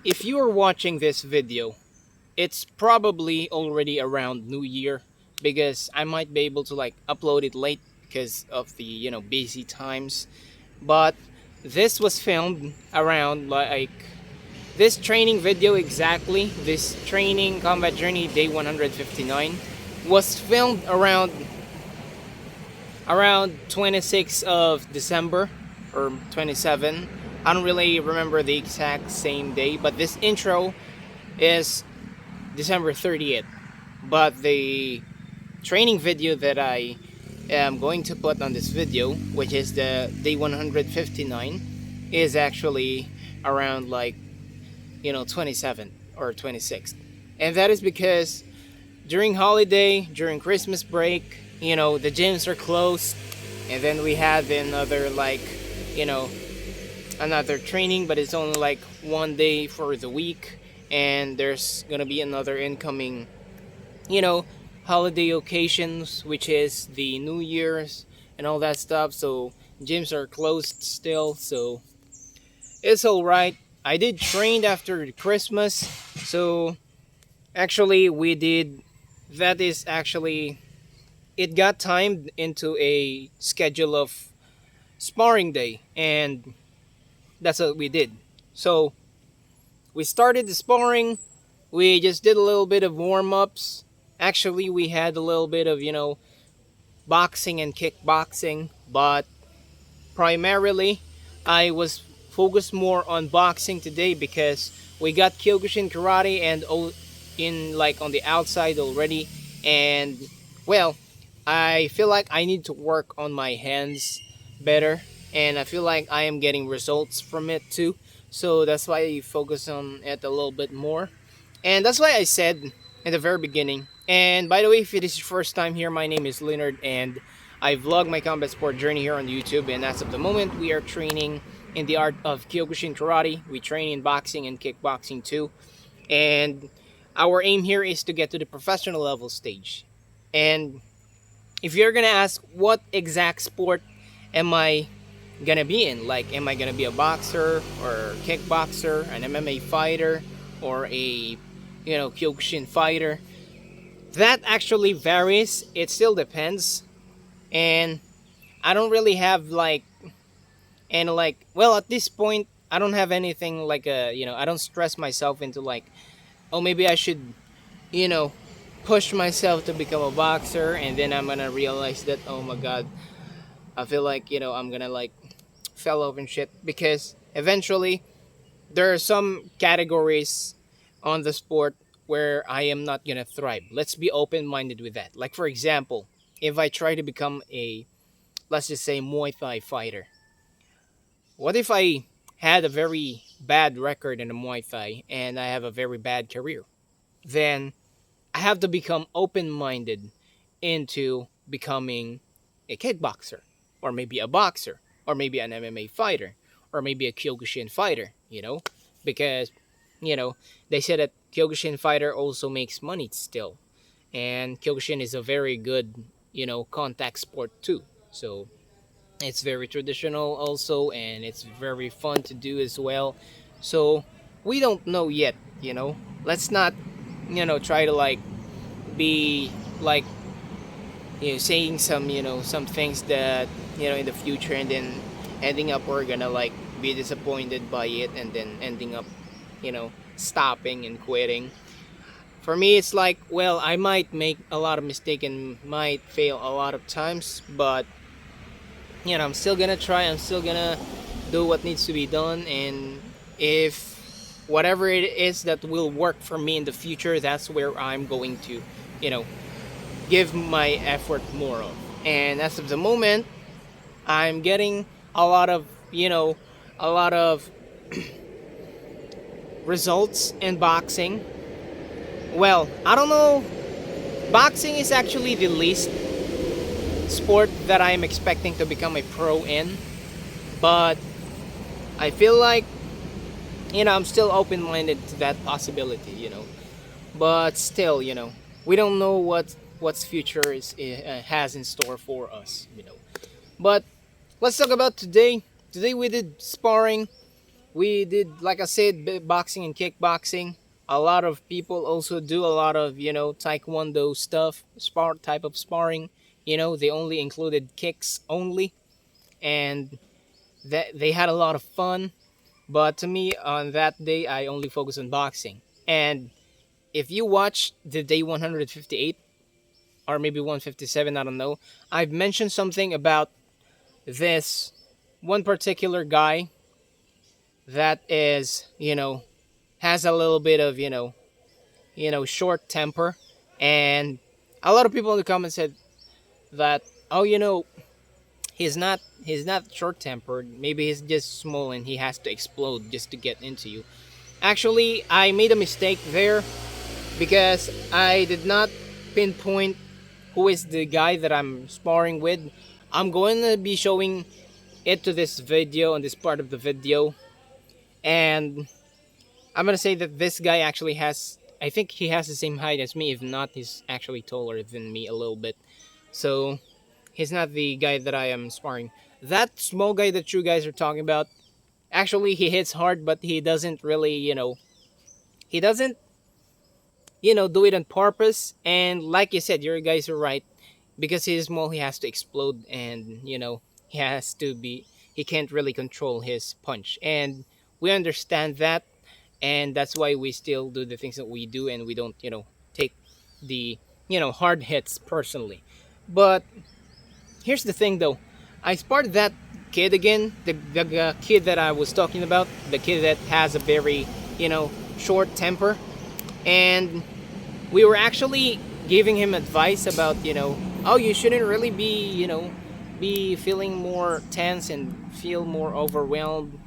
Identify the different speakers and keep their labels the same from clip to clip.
Speaker 1: If you are watching this video, it's probably already around New Year because I might be able to like upload it late because of the, busy times. But this was filmed around like this training video exactly, this training combat journey day 159 was filmed around 26th of December or 27. I don't really remember the exact same day, but this intro is December 30th. But the training video that I am going to put on this video, which is the day 159, is actually around like, 27th or 26th. And that is because during holiday, during Christmas break, the gyms are closed. And then we had another like, you know, another training, but it's only like one day for the week. And there's gonna be another incoming, you know, holiday occasions, which is the New Year's and all that stuff. So gyms are closed still, so it's all right. I did train after Christmas, so actually we did. That is actually it got timed into a schedule of sparring day, and that's what we did. So we started the sparring. We just did a little bit of warm ups. Actually, we had a little bit of boxing and kickboxing, but primarily I was focused more on boxing today because we got Kyokushin karate and in like on the outside already, and well, I feel like I need to work on my hands better, and I feel like I am getting results from it too. So that's why I focus on it a little bit more. And that's why I said in the very beginning. And by the way, if it is your first time here, my name is Leonard, and I vlog my combat sport journey here on YouTube. And as of the moment, we are training in the art of Kyokushin Karate. We train in boxing and kickboxing too. And our aim here is to get to the professional level stage. And if you're gonna ask what exact sport am I gonna be in, like am I gonna be a boxer or kickboxer, an MMA fighter, or a Kyokushin fighter, that actually varies. It still depends, and I don't really have well, at this point I don't have anything like I don't stress myself into like, oh, maybe I should you know push myself to become a boxer, and then I'm gonna realize that, oh my god, I feel like I'm gonna like fell off and shit, because eventually there are some categories on the sport where I am not gonna thrive. Let's be open minded with that. Like for example, if I try to become a, let's just say, Muay Thai fighter, what if I had a very bad record in the Muay Thai and I have a very bad career? Then I have to become open minded into becoming a kickboxer, or maybe a boxer, or maybe an MMA fighter, or maybe a Kyokushin fighter, because, you know, they said that Kyokushin fighter also makes money still. And Kyokushin is a very good, contact sport too. So it's very traditional also, and it's very fun to do as well. So we don't know yet, Let's not, try to like be like saying some some things that in the future, and then ending up we're gonna like be disappointed by it, and then ending up stopping and quitting. For me, it's like, well, I might make a lot of mistake and might fail a lot of times, but I'm still gonna try. I'm still gonna do what needs to be done, and if whatever it is that will work for me in the future, that's where I'm going to you know give my effort more of. And as of the moment, I'm getting a lot of, a lot of results in boxing. Well, I don't know. Boxing is actually the least sport that I'm expecting to become a pro in. But I feel like, I'm still open minded to that possibility, But still, we don't know what's future has in store for us. But let's talk about today. Today we did sparring. We did, like I said, boxing and kickboxing. A lot of people also do a lot of, taekwondo stuff, type of sparring. They only included kicks only, and that they had a lot of fun. But to me, on that day, I only focused on boxing. And if you watch the day 158 or maybe 157, I don't know, I've mentioned something about this one particular guy that is, has a little bit of, short temper. And a lot of people in the comments said that, oh, he's not short tempered. Maybe he's just small and he has to explode just to get into you. Actually, I made a mistake there because I did not pinpoint who is the guy that I'm sparring with. I'm going to be showing it to this video, on this part of the video, and I'm gonna say that this guy actually has, I think he has the same height as me. If not, he's actually taller than me a little bit. So he's not the guy that I am sparring. That small guy that you guys are talking about, actually he hits hard, but he doesn't really, he doesn't, do it on purpose. And like you said, your guys are right. Because he's small, he has to explode, and he has to be. He can't really control his punch, and we understand that, and that's why we still do the things that we do, and we don't, take the, hard hits personally. But here's the thing, though. I sparred that kid again, the kid that I was talking about, the kid that has a very, short temper, and we were actually giving him advice about, oh, you shouldn't really be, be feeling more tense and feel more overwhelmed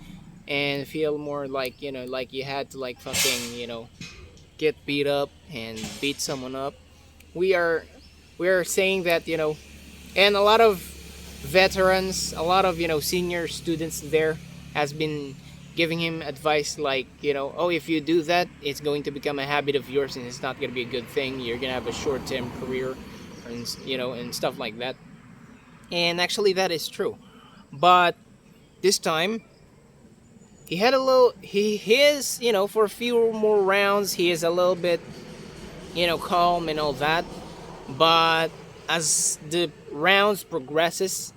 Speaker 1: and feel more like, like you had to like fucking, get beat up and beat someone up. We are saying that, and a lot of veterans, a lot of, senior students there has been giving him advice like, oh, if you do that, it's going to become a habit of yours and it's not going to be a good thing. You're going to have a short-term career, and and stuff like that. And actually that is true. But this time he had a little, he is, for a few more rounds he is a little bit, calm and all that. But as the rounds progresses,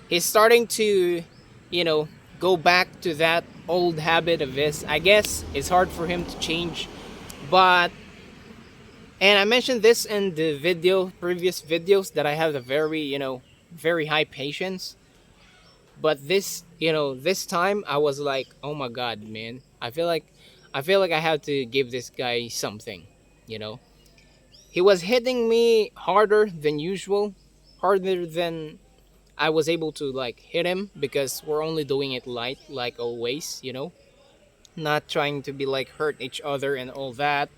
Speaker 1: he's starting to, go back to that old habit of his. I guess it's hard for him to change, but, and I mentioned this in the previous videos, that I have a very, very high patience. But this time I was like, oh my god, man, I feel like I have to give this guy something. you know he was hitting me harder than usual, harder than I was able to like hit him, because we're only doing it light, like always, not trying to be like hurt each other and all that,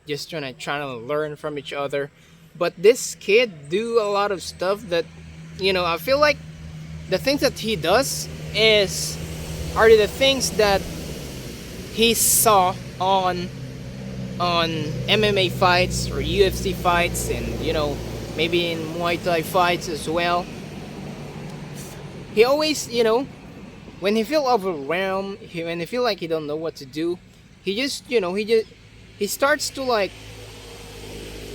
Speaker 1: just trying to learn from each other. But this kid do a lot of stuff that, I feel like the things that he does are the things that he saw on MMA fights or UFC fights, and maybe in Muay Thai fights as well. He always, when he feel overwhelmed, when he feel like he don't know what to do, he starts to like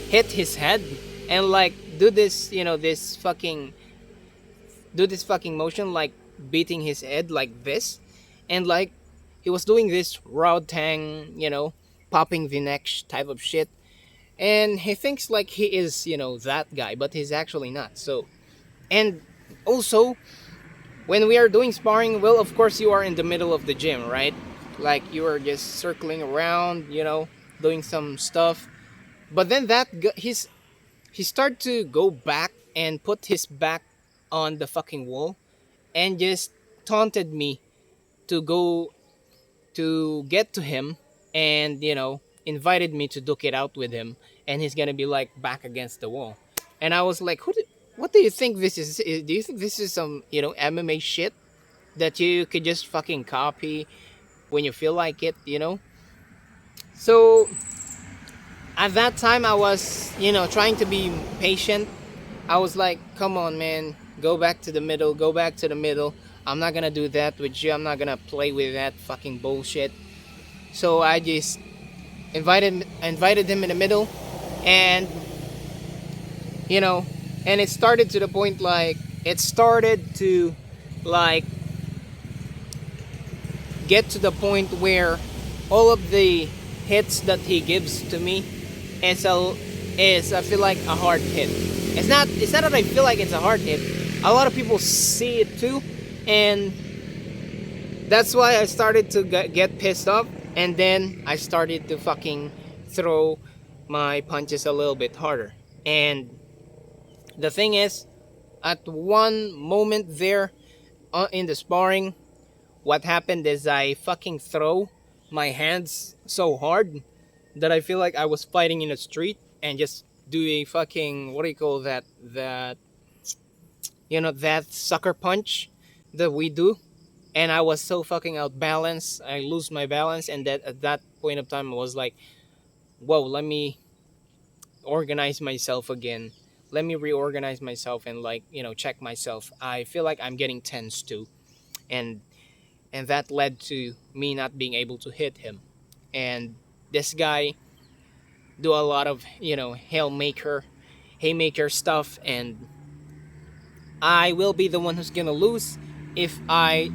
Speaker 1: hit his head and like do this, this fucking motion, like beating his head like this, and like he was doing this Rao Tang, popping the neck type of shit, and he thinks like he is, that guy, but he's actually not. So, and also, when we are doing sparring, well, of course you are in the middle of the gym, right? Like you are just circling around, doing some stuff. But then he started to go back and put his back on the fucking wall, and just taunted me to go to get to him, and invited me to duke it out with him, and he's gonna be like back against the wall. And I was like, what do you think this is? Do you think this is some MMA shit that you could just fucking copy when you feel like it? So at that time I was trying to be patient. I was like, come on, man, go back to the middle, go back to the middle. I'm not gonna do that with you. I'm not gonna play with that fucking bullshit. So I just invited him in the middle, and you know, and it started to the point like it started to like get to the point where all of the hits that he gives to me is I feel like a hard hit. It's not that I feel like it's a hard hit. A lot of people see it too, and that's why I started to get pissed off, and then I started to fucking throw my punches a little bit harder. And the thing is, at one moment there in the sparring, what happened is I fucking throw my hands so hard that I feel like I was fighting in the street and just do a fucking, what do you call that? That sucker punch that we do. And I was so fucking outbalanced. I lose my balance, and that at that point of time I was like, whoa, let me organize myself again. Let me reorganize myself and check myself. I feel like I'm getting tense too. And that led to me not being able to hit him. And this guy do a lot of haymaker stuff, and I will be the one who's gonna lose if I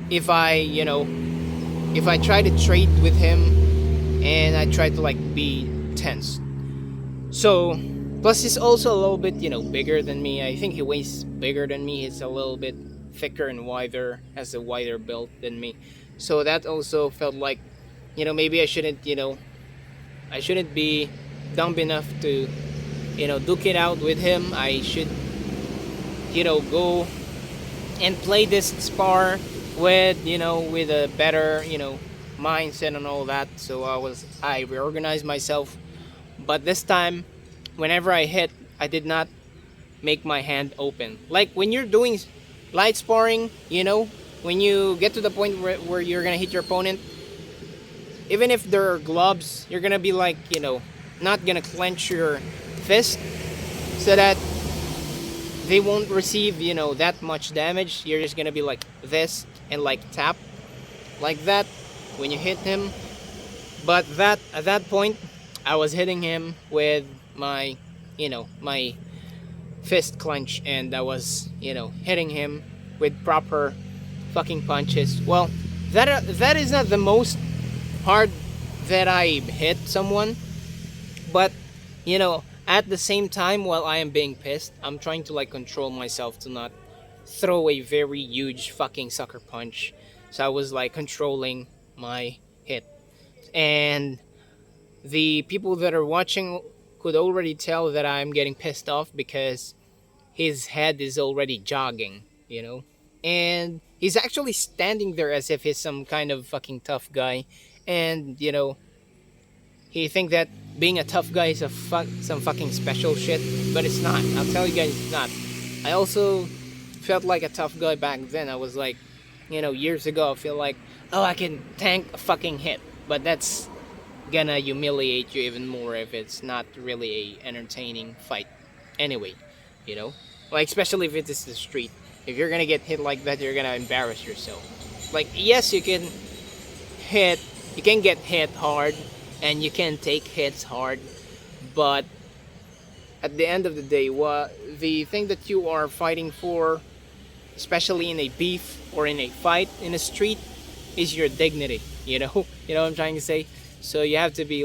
Speaker 1: if I if I try to trade with him and I try to be tense. So plus he's also a little bit bigger than me. I think he weighs bigger than me. He's a little bit thicker and wider, has a wider build than me. So that also felt like maybe I shouldn't be dumb enough to duke it out with him. I should go and play this spar with a better mindset and all that. So I reorganized myself, but this time whenever I hit, I did not make my hand open. Like when you're doing light sparring, when you get to the point where you're gonna hit your opponent, even if there are gloves, you're gonna be not gonna clench your fist so that they won't receive that much damage. You're just gonna be like this and tap like that when you hit him. But at that point I was hitting him with my my fist clench, and I was hitting him with proper fucking punches. Well, that is not the most hard that I hit someone, but at the same time, while I am being pissed, I'm trying to control myself to not throw a very huge fucking sucker punch. So I was controlling my hit, and the people that are watching could already tell that I'm getting pissed off because his head is already jogging, and he's actually standing there as if he's some kind of fucking tough guy, and he think that being a tough guy is some fucking special shit, but it's not. I'll tell you guys, it's not. I also felt like a tough guy back then. I was years ago, I feel like, oh, I can tank a fucking hit, but that's gonna humiliate you even more if it's not really a entertaining fight. Anyway, especially if it is the street. If you're gonna get hit like that, you're gonna embarrass yourself. Yes, you can get hit hard, and you can take hits hard, but at the end of the day, the thing that you are fighting for, especially in a beef or in a fight in a street, is your dignity. You know what I'm trying to say. So you have to be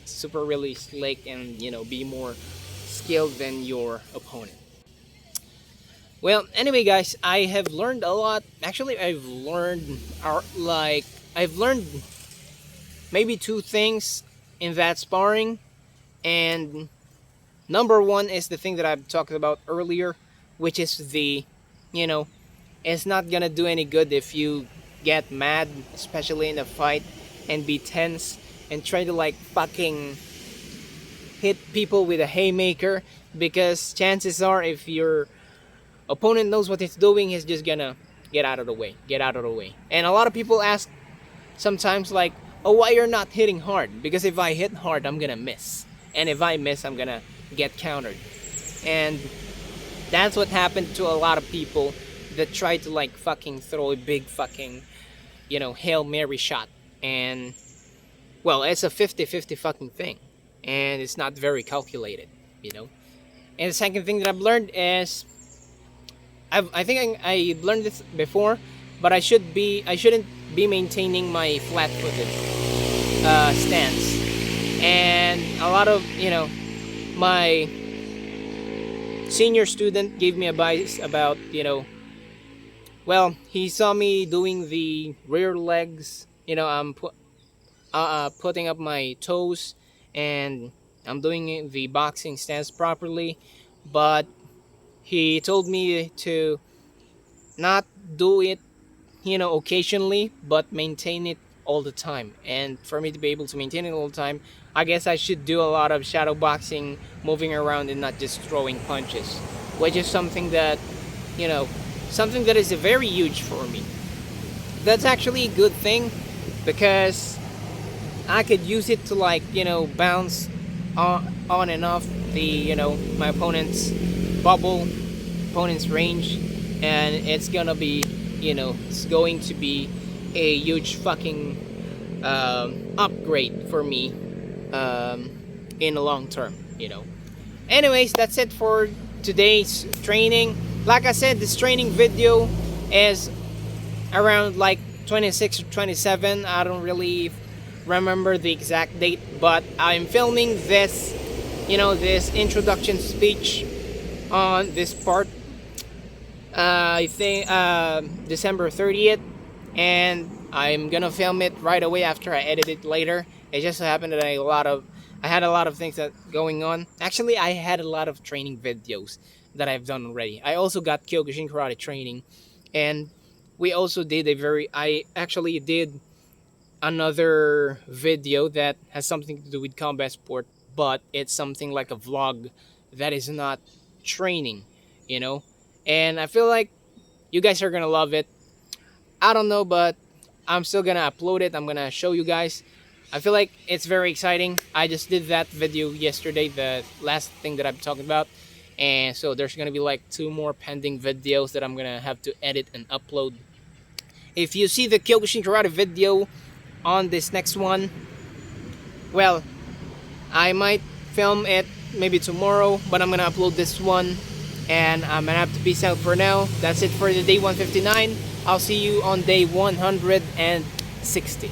Speaker 1: super really slick and be more skilled than your opponent. Well, anyway, guys, I have learned a lot. Actually, I've learned maybe two things in that sparring, and number one is the thing that I've talked about earlier, which is it's not gonna do any good if you get mad, especially in a fight, and be tense and try to fucking hit people with a haymaker, because chances are if your opponent knows what he's doing, he's just gonna get out of the way. And a lot of people ask sometimes oh, why you're not hitting hard? Because if I hit hard, I'm gonna miss, and if I miss, I'm gonna get countered. And that's what happened to a lot of people that tried to like fucking throw a big fucking, Hail Mary shot. And well, it's a 50-50 fucking thing. And it's not very calculated, you know. And the second thing that I've learned is I think I learned this before, but I shouldn't be maintaining my flat-footed stance. And a lot of, my senior student gave me advice about, well, he saw me doing the rear legs, I'm putting up my toes, and I'm doing the boxing stance properly, but he told me to not do it, occasionally, but maintain it all the time. And for me to be able to maintain it all the time, I guess I should do a lot of shadow boxing, moving around and not just throwing punches, which is something that, you know, something that is very huge for me. That's actually a good thing because I could use it to like, bounce on and off the, my opponent's bubble, opponent's range, and it's gonna be, it's going to be a huge fucking upgrade for me in the long term, Anyways, that's it for today's training. Like I said, this training video is around like 26 or 27. I don't really remember the exact date, but I'm filming this, this introduction speech on this part. I think December 30th, and I'm gonna film it right away after I edit it later. It just so happened that I had a lot of things that going on. Actually, I had a lot of training videos that I've done already. I also got Kyokushin karate training, and we also did I actually did another video that has something to do with combat sport, but it's something like a vlog that is not training, and I feel like you guys are gonna love it. I don't know, but I'm still gonna upload it. I'm gonna show you guys. I feel like it's very exciting. I just did that video yesterday, the last thing that I'm talking about, and so there's gonna be like 2 more pending videos that I'm gonna have to edit and upload. If you see the Kyokushin karate video on this next one, well, I might film it maybe tomorrow, but I'm gonna upload this one, and I'm gonna have to peace out for now. That's it for the day 159. I'll see you on day 160.